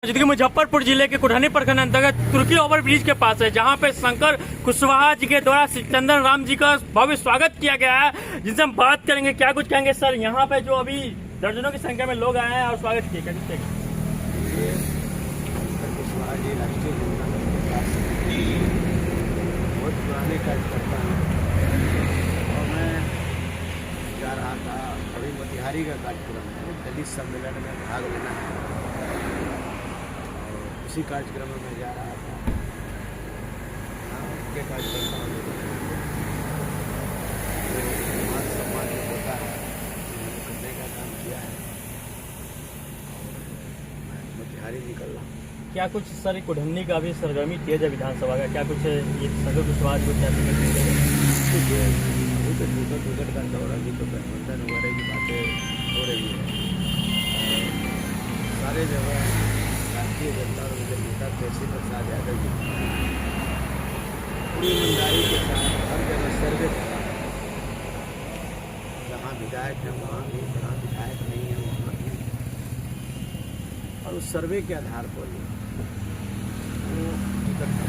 जिसकी मुजफ्फरपुर जिले के कुढ़नी प्रखंड अंतर्गत तुर्की ओवरब्रिज के पास है, जहां पे शंकर कुशवाहा जी के द्वारा चंदन राम जी का भव्य स्वागत किया गया है, जिनसे हम बात करेंगे। क्या कुछ कहेंगे सर? यहाँ पे जो अभी दर्जनों की संख्या में लोग आए हैं और स्वागत किए, क्या कुछ कहेंगे? कुशवाहा जी राष्ट्रीय बहुत पुराने कार्यकर्ता हैं और मैं जा रहा था, अभी मोतिहारी का कार्यक्रम है, दलित सम्मेलन में भाग लेना है, उसी कार्यक्रम में मैं जा रहा था। के कार्यकर्ता समाज सम्मान जो होता है करने का काम किया है और मैं मोतिहारी निकल रहा हूँ। क्या कुछ सर कुढ़नी का भी सरगर्मी तेज है विधानसभा का, क्या कुछ ये शंकर कुशवाहा जी को क्या अभी तो टिकट का दौर, अभी तो गठबंधन वगैरह की बातें हो रही है। सारे जगह भारतीय जनता और उनके नेता तेजस्वी प्रसाद यादव जी पूरी ईमानदारी के साथ हर जगह सर्वे करा, जहाँ विधायक है वहाँ भी, जहाँ विधायक नहीं है वहाँ भी, और उस सर्वे के आधार पर वो टिकट का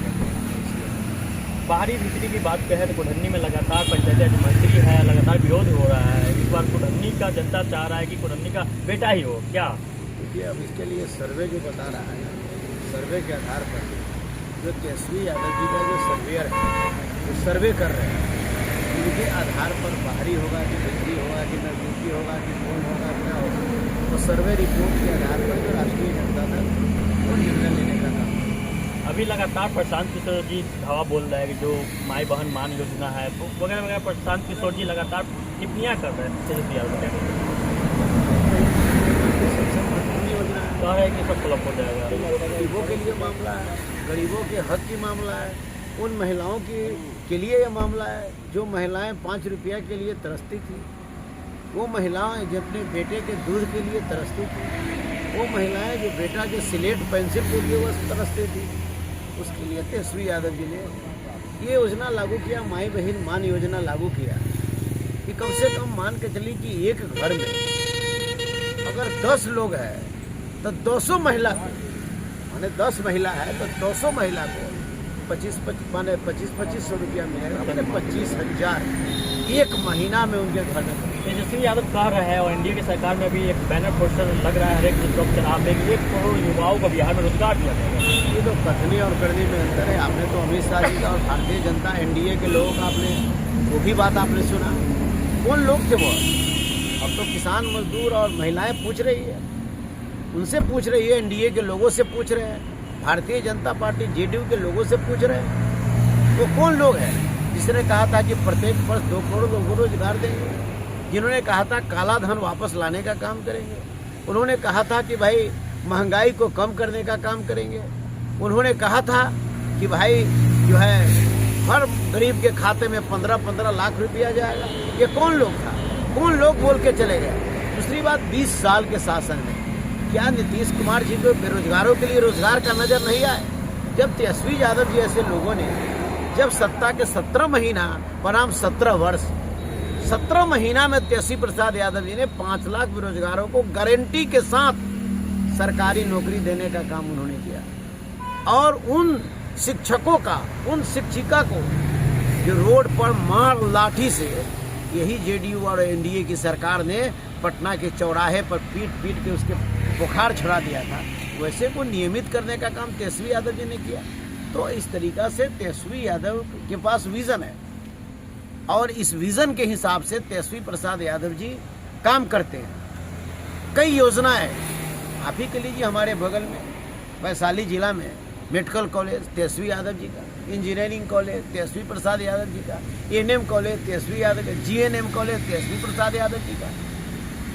बाहरी बिक्री की बात कहें तो कुढ़नी में लगातार पंचायती मंत्री है, लगातार विरोध हो रहा है। इस बार कुढ़नी का जनता चाह रहा है कि कुढ़नी का बेटा ही हो क्या? देखिए, अब इसके लिए सर्वे जो बता रहा है, सर्वे के आधार पर जो तेजस्वी यादव जी का जो सर्वेयर है वो सर्वे कर रहे हैं, उनके आधार पर बाहरी होगा कि भीतरी होगा कि नजदीकी होगा कि कौन होगा क्या होगा, तो सर्वे रिपोर्ट के आधार पर जो राष्ट्रीय जनता दल वो निर्णय लेने का काम। अभी लगातार प्रशांत किशोर जी धावा बोल रहे हैं कि जो माई बहन मान योजना है वगैरह वगैरह, प्रशांत किशोर जी लगातार टिप्पणियाँ कर रहे हैं। तेजस्वी यादव कह रहे हैं कि सब फ्लॉप हो जाएगा। गरीबों के लिए मामला है, गरीबों के हक की मामला है, उन महिलाओं के लिए ये मामला है जो महिलाएं 5 रुपया के लिए तरसती थी, वो महिलाएं जो अपने बेटे के दूध के लिए तरसती थी, वो महिलाएं जो बेटा के स्लेट पेंसिल के लिए वो तरसती थी, उसके लिए तेजस्वी यादव जी ने ये योजना लागू किया, माई बहन मान योजना लागू किया कि कम से कम मान के चली कि एक घर में अगर 10 लोग हैं तो 200 महिला को, माने 10 महिला है तो 200 महिला को 2500 रुपया मिलेगा, मैंने 25,000 एक महीना में उनके घर में। तेजस्वी यादव कह रहे हैं और एनडीए की सरकार में भी एक बैनर पोस्टर लग रहा है हर एक चौक चौराहे पे, 1 करोड़ युवाओं को बिहार में रोजगार दिया जाएगा। ये तो कथनी और करनी में अंतर है। आपने तो अमित शाह जी का और भारतीय जनता एनडीए के लोगों का आपने वो भी बात आपने सुना, कौन लोग थे वो? अब तो किसान मजदूर और महिलाएं पूछ रही है, उनसे पूछ रही है, एनडीए के लोगों से पूछ रहे हैं, भारतीय जनता पार्टी जेडीयू के लोगों से पूछ रहे हैं। वो कौन लोग हैं जिसने कहा था कि प्रत्येक वर्ष 2 करोड़ लोगों को रोजगार देंगे, जिन्होंने कहा था काला धन वापस लाने का काम करेंगे, उन्होंने कहा था कि भाई महंगाई को कम करने का काम करेंगे, उन्होंने कहा था कि भाई जो है हर गरीब के खाते में 15-15 लाख रुपया जाएगा। ये कौन लोग था? कौन लोग बोल के चले गए? दूसरी बात, 20 साल के शासन में क्या नीतीश कुमार जी को बेरोजगारों के लिए रोजगार का नजर नहीं आया? जब तेजस्वी यादव जी ऐसे लोगों ने जब सत्ता के 17 महीना बनाम 17 वर्ष 17 महीना में तेजस्वी प्रसाद यादव जी ने 5 लाख बेरोजगारों को गारंटी के साथ सरकारी नौकरी देने का काम उन्होंने किया, और उन शिक्षकों का, उन शिक्षिका को जो रोड पर मार लाठी से यही जेडीयू और एनडीए की सरकार ने पटना के चौराहे पर पीट के उसके बुखार छुड़ा दिया था, वैसे को नियमित करने का काम तेजस्वी यादव जी ने किया। तो इस तरीका से तेजस्वी यादव के पास विजन है, और इस विजन के हिसाब से तेजस्वी प्रसाद यादव जी काम करते हैं। कई योजनाएं आप ही के लीजिए, हमारे बगल में वैशाली जिला में मेडिकल कॉलेज तेजस्वी यादव जी का, इंजीनियरिंग कॉलेज तेजस्वी प्रसाद यादव जी का, एएनएम कॉलेज तेजस्वी यादव का, जीएनएम कॉलेज तेजस्वी प्रसाद यादव जी का,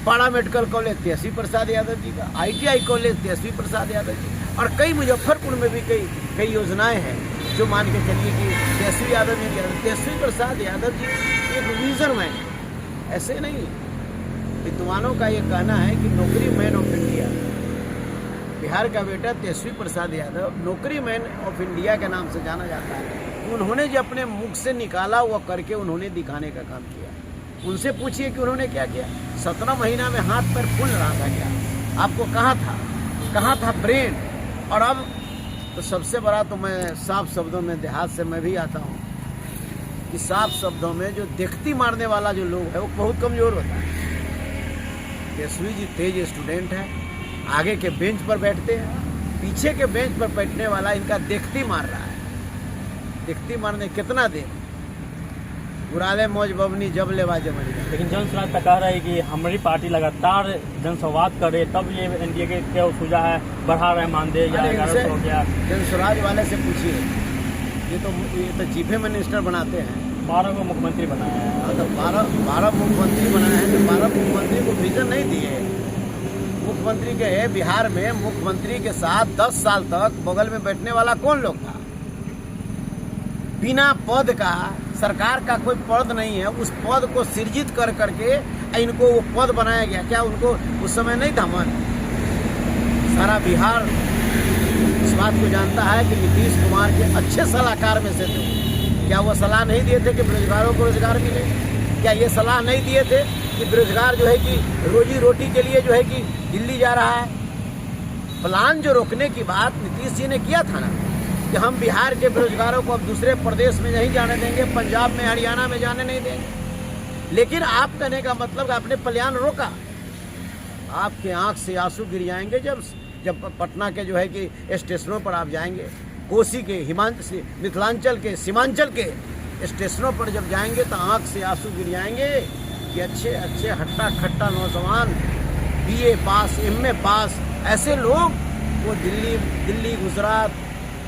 पाड़ा मेडिकल कॉलेज तेजस्वी प्रसाद यादव जी का, आईटीआई कॉलेज तेजस्वी प्रसाद यादव जी, और कई मुजफ्फरपुर में भी कई योजनाएं हैं जो मान के चलिए कि तेजस्वी यादव जी, तेजस्वी प्रसाद यादव जी एक विजन मैन, ऐसे नहीं। विद्वानों का ये कहना है कि नौकरी मैन ऑफ इंडिया, बिहार का बेटा तेजस्वी प्रसाद यादव नौकरी मैन ऑफ इंडिया के नाम से जाना जाता है। उन्होंने जो अपने मुख से निकाला वो करके उन्होंने दिखाने का काम किया। उनसे पूछिए कि उन्होंने क्या किया। 17 महीना में हाथ पैर फूल रहा था क्या? आपको कहाँ था ब्रेन? और अब तो सबसे बड़ा तो मैं साफ शब्दों में, देहात से मैं भी आता हूँ, कि साफ शब्दों में जो देखती मारने वाला जो लोग है वो बहुत कमजोर होता है। तेजस्वी जी तेज स्टूडेंट है, आगे के बेंच पर बैठते हैं, पीछे के बेंच पर बैठने वाला इनका देखती मार रहा है। देखती मारने कितना देर, बुराले मौज बबनी जब लेवा जमनी। लेकिन जन स्वराज का कह रहा है कि हमारी पार्टी लगातार जनसंवाद करे तब ये एनडीए के क्या सूझा है, बढ़ा रहे मानदेय या 1100 हो गया। जन स्वराज वाले से पूछिए, ये तो चीफ मिनिस्टर बनाते हैं, 12 को मुख्यमंत्री बनाया है। तो 12 मुख्यमंत्री बनाए हैं, तो 12 मुख्यमंत्री को विजन नहीं दिए। मुख्यमंत्री के बिहार में मुख्यमंत्री के साथ 10 साल तक बगल में बैठने वाला कौन लोग था? बिना पद का, सरकार का कोई पद नहीं है, उस पद को सृजित कर करके इनको वो पद बनाया गया। क्या उनको उस समय नहीं था मन? सारा बिहार इस बात को जानता है कि नीतीश कुमार के अच्छे सलाहकार में से थे। क्या वो सलाह नहीं दिए थे कि बेरोजगारों को रोजगार मिले? क्या ये सलाह नहीं दिए थे कि बेरोजगार जो है कि रोजी रोटी के लिए जो है कि दिल्ली जा रहा है? प्लान जो रोकने की बात नीतीश जी ने किया था ना, कि हम बिहार के बेरोजगारों को अब दूसरे प्रदेश में नहीं जाने देंगे, पंजाब में, हरियाणा में जाने नहीं देंगे। लेकिन आप कहने का मतलब आपने प्लान रोका। आपके आंख से आंसू गिर जाएंगे जब पटना के जो है कि स्टेशनों पर आप जाएंगे, कोसी के, मिथिलांचल के, सीमांचल के स्टेशनों पर जब जाएंगे तो आंख से आंसू गिर जाएंगे कि अच्छे अच्छे हट्टा खट्टा नौजवान, BA पास, MA पास, ऐसे लोग वो दिल्ली, गुजरात,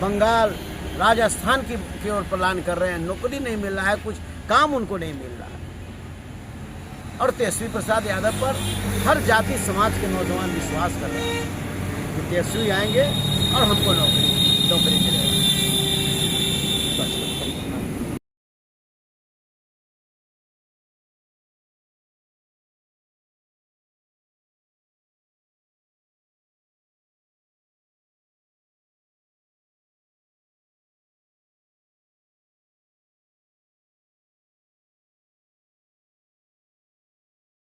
बंगाल, राजस्थान की ओर प्लान कर रहे हैं। नौकरी नहीं मिल रहा है, कुछ काम उनको नहीं मिल रहा है। और तेजस्वी प्रसाद यादव पर हर जाति समाज के नौजवान विश्वास कर रहे हैं कि तेजस्वी आएंगे और हमको नौकरी मिलेगी।